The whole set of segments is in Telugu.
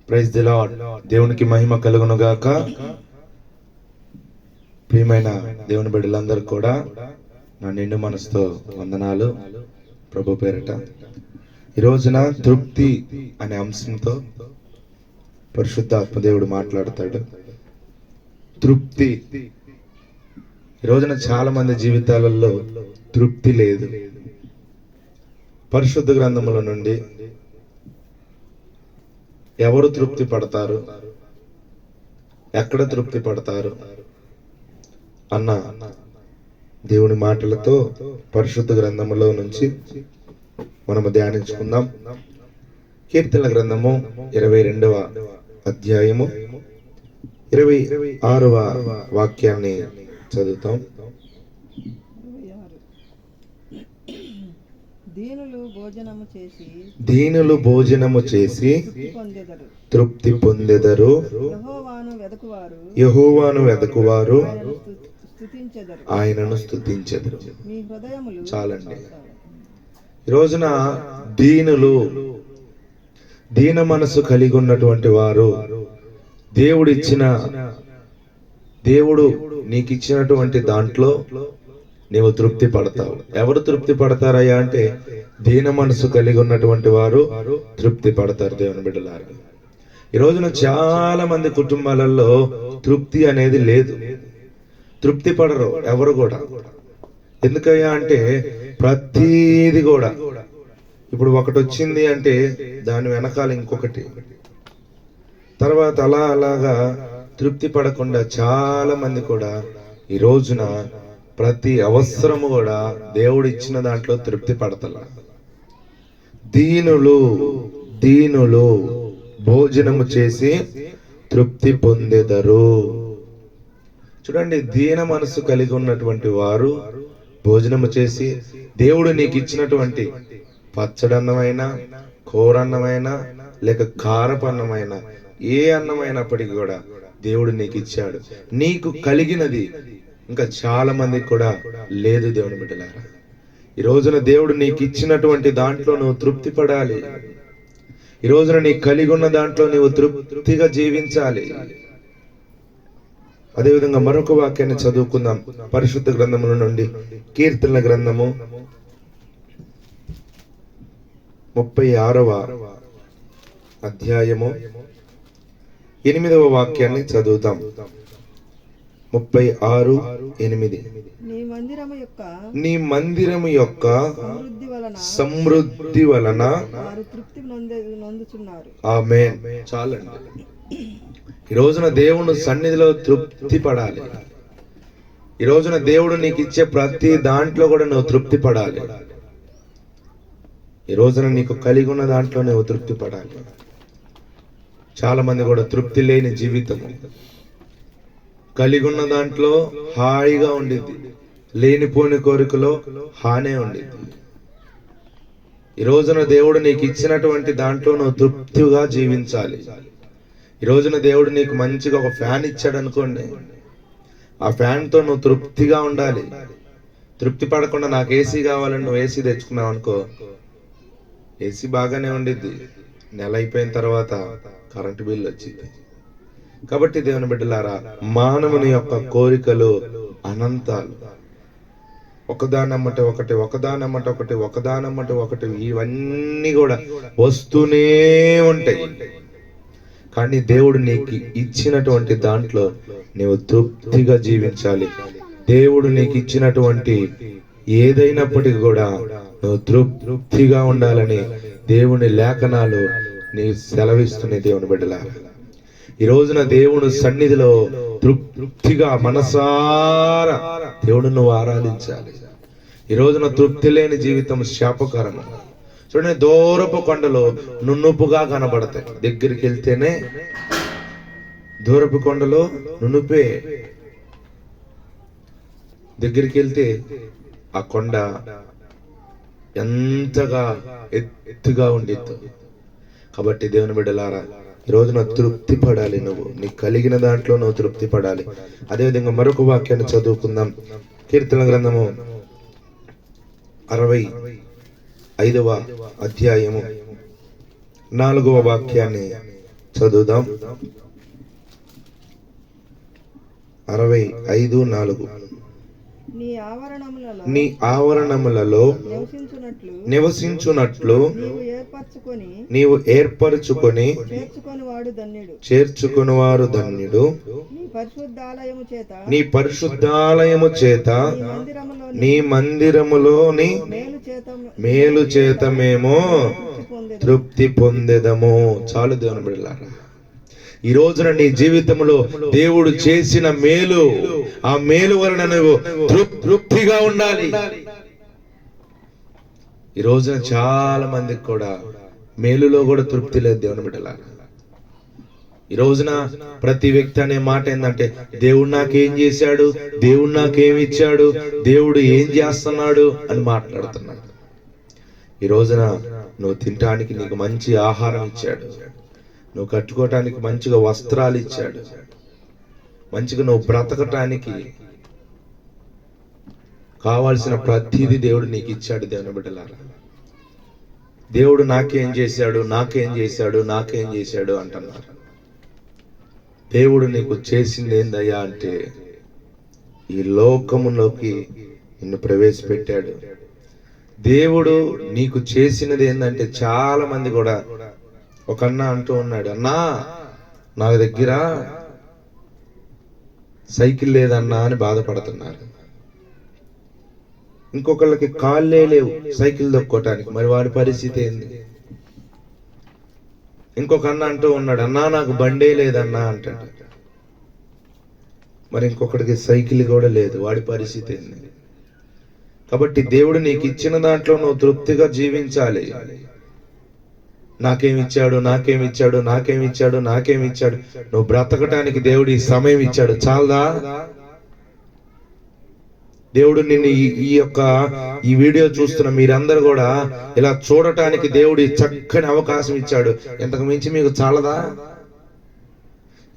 Praise the lord. దేవునికి మహిమ కలుగును గాక. ప్రియమైన దేవుని బిడ్డలందరూ కూడా నా నిండు మనసుతో వందనాలు ప్రభు పేరిట. ఈ రోజున తృప్తి అనే అంశంతో పరిశుద్ధాత్మ దేవుడు మాట్లాడతాడు. తృప్తి. ఈ రోజున చాలా మంది జీవితాలలో తృప్తి లేదు. పరిశుద్ధ గ్రంథముల నుండి ఎవరు తృప్తి పడతారు, ఎక్కడ తృప్తి పడతారు అన్న దేవుని మాటలతో పరిశుద్ధ గ్రంథములో నుంచి మనము ధ్యానించుకుందాం. కీర్తన గ్రంథము 22వ అధ్యాయము 26వ వాక్యాన్ని చదువుతాం. దీనులు భోజనము చేసి తృప్తి పొందెదరు. యెహోవాను వెదకువారు ఆయనను స్తుతించెదరు. చాలండి. ఈ రోజున దీన మనసు కలిగి ఉన్నటువంటి వారు దేవుడు నీకు ఇచ్చినటువంటి దాంట్లో నీవు తృప్తి పడతావు. ఎవరు తృప్తి పడతారయ్యా అంటే దీన మనసు కలిగి ఉన్నటువంటి వారు తృప్తి పడతారు. దేవుని బిడ్డలారా, ఈ రోజున చాలా మంది కుటుంబాలలో తృప్తి అనేది లేదు. తృప్తి పడరు ఎవరు కూడా. ఎందుకయ్యా అంటే ప్రతీది కూడా ఇప్పుడు ఒకటి వచ్చింది అంటే దాని వెనకాల ఇంకొకటి, తర్వాత అలాగా తృప్తి పడకుండా చాలా మంది కూడా ఈ రోజున ప్రతి అవసరము కూడా దేవుడు ఇచ్చిన దాంట్లో తృప్తి పడతలా. దీనులు భోజనము చేసి తృప్తి పొందెదరు. చూడండి, దీన మనసు కలిగి ఉన్నటువంటి వారు భోజనము చేసి దేవుడు నీకు ఇచ్చినటువంటి పచ్చడన్నమైనా, కూరన్నమైనా, లేక కారపన్నమైనా, ఏ అన్నమైనప్పటికీ కూడా దేవుడు నీకు ఇచ్చాడు. నీకు కలిగినది ఇంకా చాలా మందికి కూడా లేదు. దేవుని బిడ్డలారా, ఈ రోజున దేవుడు నీకు ఇచ్చినటువంటి దాంట్లో నువ్వు తృప్తి పడాలి. ఈ రోజున నీకు కలిగి ఉన్న దాంట్లో నువ్వు తృప్తిగా జీవించాలి. అదేవిధంగా మరొక వాక్యాన్ని చదువుకుందాం. పరిశుద్ధ గ్రంథముల నుండి కీర్తనల గ్రంథము 36వ అధ్యాయము 8వ వాక్యాన్ని చదువుతాం. 36:8. నీ మందిరము యొక్క సమృద్ధి వలన ఆమేన్. చాలండి. ఈ రోజున దేవుని సన్నిధిలో తృప్తి పడాలి. ఈ రోజున దేవుడు నీకు ఇచ్చే ప్రతి దాంట్లో కూడా నువ్వు తృప్తి పడాలి. ఈ రోజున నీకు కలిగి ఉన్న దాంట్లో నువ్వు తృప్తి పడాలి. చాలా మంది కూడా తృప్తి లేని జీవితము. కలిగి ఉన్న దాంట్లో హాయిగా ఉండిద్ది, లేనిపోని కోరికలో హానే ఉండిద్ది. ఈ రోజున దేవుడు నీకు ఇచ్చినటువంటి దాంట్లో నువ్వు తృప్తిగా జీవించాలి. ఈ రోజున దేవుడు నీకు మంచిగా ఒక ఫ్యాన్ ఇచ్చాడు అనుకోండి, ఆ ఫ్యాన్ తో నువ్వు తృప్తిగా ఉండాలి. తృప్తి పడకుండా నాకు ఏసీ కావాలని నువ్వు ఏసీ తెచ్చుకున్నావు అనుకో, ఏసీ బాగానే ఉండిద్ది, నెల అయిపోయిన తర్వాత కరెంటు బిల్లు వచ్చింది. కాబట్టి దేవుని బిడ్డలారా, మానవుని యొక్క కోరికలు అనంతాలు. ఒకదానమ్మట ఒకటి, ఒకదానమ్మట ఒకటి, ఒకదానమ్మట ఒకటి, ఇవన్నీ కూడా వస్తూనే ఉంటాయి. కానీ దేవుడు నీకు ఇచ్చినటువంటి దాంట్లో నీవు తృప్తిగా జీవించాలి. దేవుడు నీకు ఇచ్చినటువంటి ఏదైనప్పటికీ కూడా నువ్వు తృప్తిగా ఉండాలని దేవుని లేఖనాలు నీ సెలవిస్తున్నాయి. దేవుని బిడ్డలారా, ఈ రోజున దేవుని సన్నిధిలో తృప్తిగా మనసారా దేవుడు నువ్వు ఆరాధించాలి. ఈ రోజున తృప్తి లేని జీవితం శాపకరము. చూడండి, దూరపు కొండలు నునుపుగా కనబడతాయి. దగ్గరికి వెళ్తేనే దూరపు కొండలు నునుపే. దగ్గరికి వెళ్తే ఆ కొండ ఎంతగా ఎత్తుగా ఉండిద్దు. కాబట్టి దేవుని బిడ్డలారా, ఈ రోజున తృప్తి పడాలి. నువ్వు నీకు కలిగిన దాంట్లో నువ్వు తృప్తి పడాలి. అదేవిధంగా మరొక వాక్యాన్ని చదువుకుందాం. కీర్తన గ్రంథము 65వ అధ్యాయము 4వ వాక్యాన్ని చదువుదాం. 65:4. నీ ఆవరణములలో నివసించునట్లు నీవు ఏర్పరచుకొని చేర్చుకొనివారు ధన్యుడు. నీ పరిశుద్ధాలయము చేత నీ మందిరములోని మేలు చేత మేము తృప్తి పొందెదము. చాలు దేవుని బిడ్డలారా, ఈ రోజున నీ జీవితంలో దేవుడు చేసిన మేలు, ఆ మేలు వలన నువ్వు తృప్తిగా ఉండాలి. ఈ రోజున చాలా మందికి కూడా మేలులో కూడా తృప్తి లేదు దేవుని బిడ్డలారా. ఈ రోజున ప్రతి వ్యక్తి అనే మాట ఏంటంటే, దేవుడు నాకేం చేశాడు, దేవుడు నాకేమి ఇచ్చాడు, దేవుడు ఏం చేస్తున్నాడు అని మాట్లాడుతున్నాడు. ఈ రోజున నువ్వు తినటానికి నీకు మంచి ఆహారం ఇచ్చాడు, నువ్వు కట్టుకోవటానికి మంచిగా వస్త్రాలు ఇచ్చాడు, మంచిగా నువ్వు బ్రతకటానికి కావాల్సిన ప్రతిదీ దేవుడు నీకు ఇచ్చాడు. దేవుని బిడ్డలారా, దేవుడు నాకేం చేశాడు, నాకేం చేశాడు, నాకేం చేశాడు అంటున్నారు. దేవుడు నీకు చేసింది ఏందయ్యా అంటే, ఈ లోకములోకి నిన్ను ప్రవేశపెట్టాడు. దేవుడు నీకు చేసినది ఏంటంటే, చాలా మంది కూడా ఒక అన్న అంటూ ఉన్నాడు, అన్నా నా దగ్గర సైకిల్ లేదన్నా అని బాధపడుతున్నారు. ఇంకొకళ్ళకి కాళ్ళే లేవు సైకిల్ దొక్కోటానికి, మరి వాడి పరిస్థితి ఏంది? ఇంకొక అన్న అంటూ ఉన్నాడు, అన్నా నాకు బండే లేదన్నా అంటాడు. మరి ఇంకొకటికి సైకిల్ కూడా లేదు, వాడి పరిస్థితి ఏంది? కాబట్టి దేవుడు నీకు ఇచ్చిన దాంట్లో నువ్వు తృప్తిగా జీవించాలి. నాకేమిచ్చాడు, నాకేమిచ్చాడు, నాకేమిచ్చాడు, నాకేమిచ్చాడు, నువ్వు బ్రతకటానికి దేవుడు ఈ సమయం ఇచ్చాడు, చాలదా? దేవుడు నిన్ను ఈ వీడియో చూస్తున్న మీరందరూ కూడా ఇలా చూడటానికి దేవుడు చక్కని అవకాశం ఇచ్చాడు. ఇంతకు మించి మీకు చాలదా?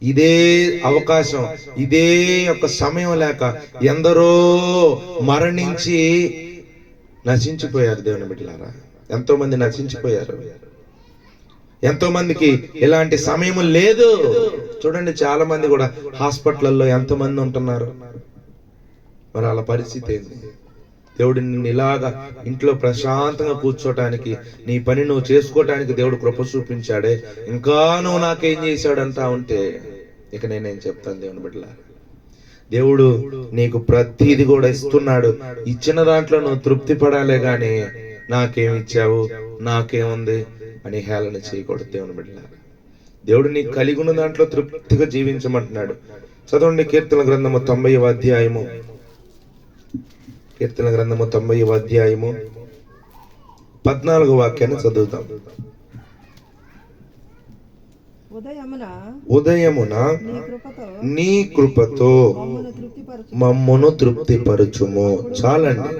ఇదే అవకాశం, ఇదే యొక్క సమయం లేక ఎందరో మరణించి నశించిపోయారు. దేవుని బిడ్డలారా, ఎంతో మంది నశించిపోయారు. ఎంతో మందికి ఇలాంటి సమయం లేదు. చూడండి, చాలా మంది కూడా హాస్పిటల్లో ఎంతో మంది ఉంటున్నారు. మరి వాళ్ళ పరిస్థితి ఏంది? దేవుడు నిన్ను ఇలాగా ఇంట్లో ప్రశాంతంగా కూర్చోటానికి, నీ పని నువ్వు చేసుకోవటానికి దేవుడు కృప చూపించాడే, ఇంకా నువ్వు నాకేం చేశాడంటా ఉంటే ఇక నేనేం చెప్తాను? దేవుని బిడ్డలారా, దేవుడు నీకు ప్రతిది కూడా ఇస్తున్నాడు. ఇచ్చిన దాంట్లో నువ్వు తృప్తి పడాలే గాని నాకేమి ఇచ్చావు, నాకేముంది అని హేళన చేయకూడదు. దేవుని బిడ్డలారా, దేవుడు నీకు కలిగి ఉన్న దాంట్లో తృప్తిగా జీవించమంటున్నాడు. చదవండి, కీర్తన గ్రంథము 90వ అధ్యాయము. కీర్తన గ్రంథము 90వ అధ్యాయము 14వ వాక్యాన్ని చదువుతాం. ఉదయమున నీ కృపతో మమ్మును తృప్తిపరచుము. చాలండి.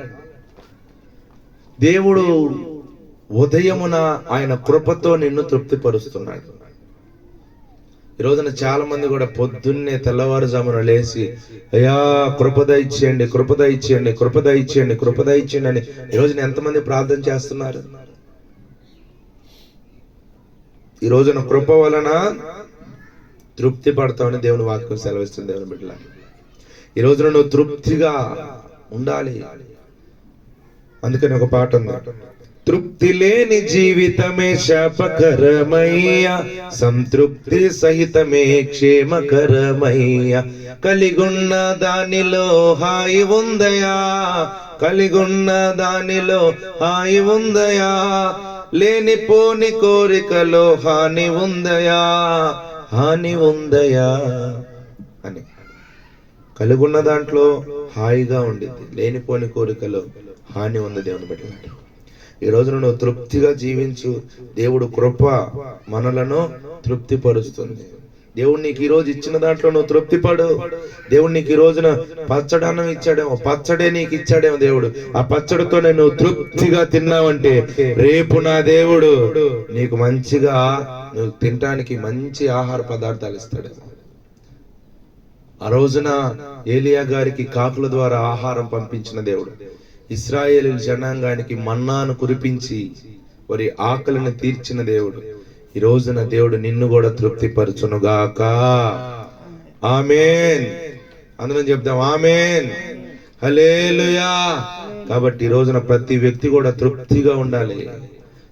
దేవుడు ఉదయమున ఆయన కృపతో నిన్ను తృప్తిపరుస్తున్నాడు. ఈ రోజున చాలా మంది కూడా పొద్దున్నే తెల్లవారుజామున లేచి, అయ్యా కృపద ఇచ్చేయండి, కృపద ఇచ్చేయండి, కృపద ఇచ్చేయండి, కృపద ఇచ్చేయండి అని ఈ రోజున ఎంతమంది ప్రార్థన చేస్తున్నారు? ఈ రోజున కృప వలన తృప్తి పడతామని దేవుని వాక్యం సెలవిస్తుంది. దేవుని బిడ్డలా, ఈ రోజున నువ్వు తృప్తిగా ఉండాలి. అందుకని ఒక పాట ఉంది, తృప్తి లేని జీవితమే శాపకరమయ్యా, సంతృప్తి సహితమే క్షేమకరమయ్యా, కలిగున్న దానిలో హాయి ఉందయా, కలిగున్న దానిలో హాయి ఉందయా, లేనిపోని కోరికలో హాని ఉందయా, హాని ఉందయా అని. కలిగున్న దాంట్లో హాయిగా ఉండింది, లేనిపోని కోరికలో హాని ఉంది. దేవుని బిడ్డలారా, ఈ రోజున నువ్వు తృప్తిగా జీవించు. దేవుడు కృప మనలను తృప్తిపరుస్తుంది. దేవుడు నీకు ఈ రోజు ఇచ్చిన దాంట్లో నువ్వు తృప్తిపడు. దేవుడు నీకు ఈ రోజున పచ్చడన్నం ఇచ్చాడేమో, పచ్చడే నీకు ఇచ్చాడేమో దేవుడు. ఆ పచ్చడితోనే నువ్వు తృప్తిగా తిన్నావంటే రేపు నా దేవుడు నీకు మంచిగా నువ్వు తినటానికి మంచి ఆహార పదార్థాలు ఇస్తాడేమో. ఆ రోజున ఏలియా గారికి కాకుల ద్వారా ఆహారం పంపించిన దేవుడు ఇశ్రాయేలు జనాంగానికి మన్నాను కురిపించి వారి ఆకలిని తీర్చిన దేవుడు ఈ రోజున దేవుడు నిన్ను కూడా తృప్తిపరచునుగాక. ఆమేన్. అందరం చెప్దాం ఆమేన్, హల్లెలూయా. కాబట్టి ఈ రోజున ప్రతి వ్యక్తి కూడా తృప్తిగా ఉండాలి.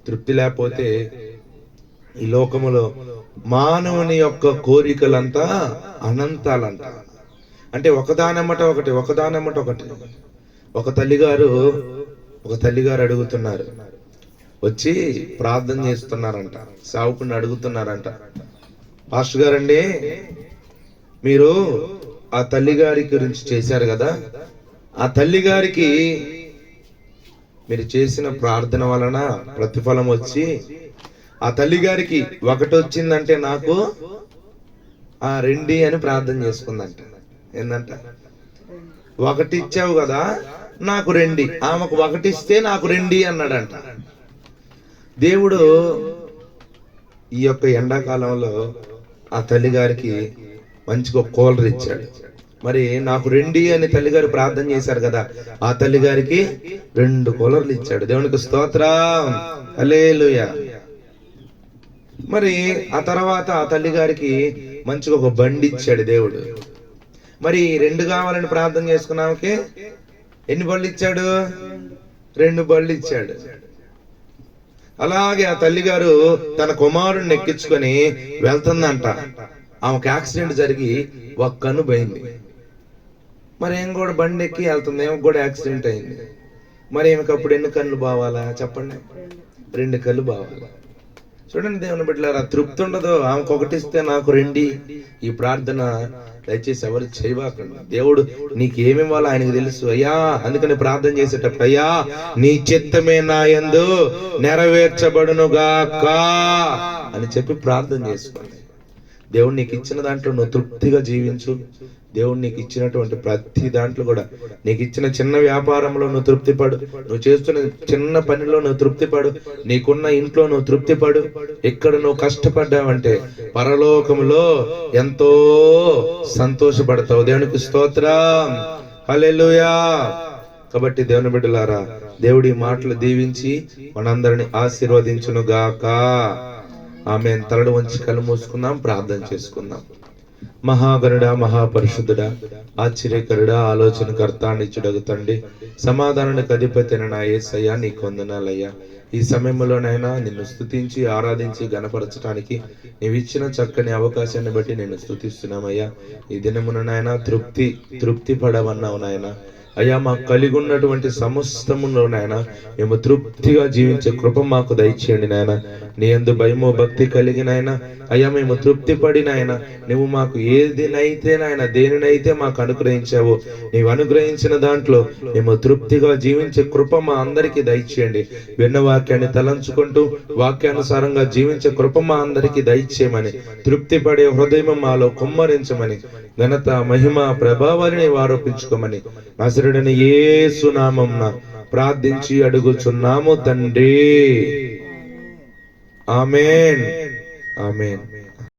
తృప్తి లేకపోతే ఈ లోకములో మానవుని యొక్క కోరికలంతా అనంతాలంట. అంటే ఒకదానమ్మట ఒకటి. ఒక తల్లిగారు అడుగుతున్నారు, వచ్చి ప్రార్థన చేస్తున్నారంట, సావుకుని అడుగుతున్నారంట, పాస్టర్ గారండి మీరు ఆ తల్లిగారి గురించి చేశారు కదా, ఆ తల్లిగారికి మీరు చేసిన ప్రార్థన వలన ప్రతిఫలం వచ్చి ఆ తల్లిగారికి ఒకటి వచ్చిందంటే నాకు ఆ రెండి అని ప్రార్థన చేసుకుందంట. ఏందంట, ఒకటి ఇచ్చావు కదా నాకు రెండి, ఆమెకు ఒకటి ఇస్తే నాకు రెండి అన్నాడంట. దేవుడు ఈ యొక్క ఎండాకాలంలో ఆ తల్లిగారికి మంచిగా కూలర్ ఇచ్చాడు. మరి నాకు రెండి అని తల్లిగారు ప్రార్థన చేశారు కదా, ఆ తల్లిగారికి 2 కూలర్లు ఇచ్చాడు. దేవునికి స్తోత్రం, హల్లెలూయా. మరి ఆ తర్వాత ఆ తల్లిగారికి మంచిగా ఒక బండి ఇచ్చాడు దేవుడు. మరి 2 కావాలని ప్రార్థన చేసుకున్నామకి ఎన్ని బళ్ళు ఇచ్చాడు? 2 బళ్ళు ఇచ్చాడు. అలాగే ఆ తల్లిగారు తన కుమారుడిని ఎక్కించుకొని వెళ్తుందంట. ఆమెకు యాక్సిడెంట్ జరిగి ఒక కన్ను పోయింది. మరి ఏం కూడా బండి ఎక్కి వెళ్తుంది, ఏమో కూడా యాక్సిడెంట్ అయింది. మరి ఏమికి అప్పుడు ఎన్ని కళ్ళు బావాలా చెప్పండి? 2 కళ్ళు బావాలా. చూడండి దేవుని బిడ్డలారా, తృప్తి ఉండదు. ఆమెకు ఒకటి ఇస్తే నాకు రెండి. ఈ ప్రార్థన దయచేసి ఎవరు చేయవాకండి. దేవుడు నీకు ఏమి ఇవ్వాలో ఆయనకు తెలుసు. అయ్యా, అందుకని ప్రార్థన చేసేటప్పుడు అయ్యా నీ చిత్తమే నా యందు నెరవేర్చబడునుగాక అని చెప్పి ప్రార్థన చేసుకోండి. దేవుడు నీకు ఇచ్చిన దాంట్లో నువ్వు తృప్తిగా జీవించు. దేవుడు నీకు ఇచ్చినటువంటి ప్రతి దాంట్లో కూడా, నీకు ఇచ్చిన చిన్న వ్యాపారంలో నువ్వు తృప్తిపడు, నువ్వు చేస్తున్న చిన్న పనిలో నువ్వు తృప్తిపడు, నీకున్న ఇంట్లో నువ్వు తృప్తిపడు. ఎక్కడ నువ్వు కష్టపడ్డావంటే పరలోకములో ఎంతో సంతోషపడతావు. దేవునికి స్తోత్రం, హల్లెలూయా. కాబట్టి దేవుని బిడ్డలారా, దేవుడి మాటలు దీవించి మనందరిని ఆశీర్వదించును గాక. ఆమేన్. తలలు వంచి కళ్ళు మూసుకుందాం, ప్రార్థన చేసుకుందాం. మహాగరుడా, మహాపరిశుద్ధుడా, ఆశ్చర్యకరుడా, ఆలోచనకర్త, నిత్యుడగు తండ్రి, సమాధానానికి అధిపతిన నా యేసయ్యా నీకు వందనాలయ్యా. ఈ సమయంలోనైనా నిన్ను స్తుతించి ఆరాధించి గణపరచడానికి నీవు ఇచ్చిన చక్కని అవకాశాన్ని బట్టి నేను స్తుతిస్తున్నామయ్యా. ఈ దినమునైనా తృప్తి పడవన్నావు నాయన. అయ్యా, మాకు కలిగి ఉన్నటువంటి సమస్తములో నాయన మేము తృప్తిగా జీవించే కృప మాకు దయచేయండి నాయన. నీ యందు భయము భక్తి కలిగినాయన అయ్యా మేము తృప్తి పడినాయన. నువ్వు మాకు ఏదినైతే నాయన దేనినైతే మాకు అనుగ్రహించావో, నీవు అనుగ్రహించిన దాంట్లో మేము తృప్తిగా జీవించే కృప మా అందరికీ దయచేయండి. విన్న వాక్యాన్ని తలంచుకుంటూ వాక్యానుసారంగా జీవించే కృప మా అందరికీ దయచేయమని, తృప్తి పడే హృదయం మాలో కుమ్మరించమని, ఘనత మహిమ ప్రభావాన్ని ఆరోపించుకోమని నజరేయుడైన యేసు నామమున ప్రార్థించి అడుగుచున్నాము తండ్రి. ఆమేన్, ఆమేన్.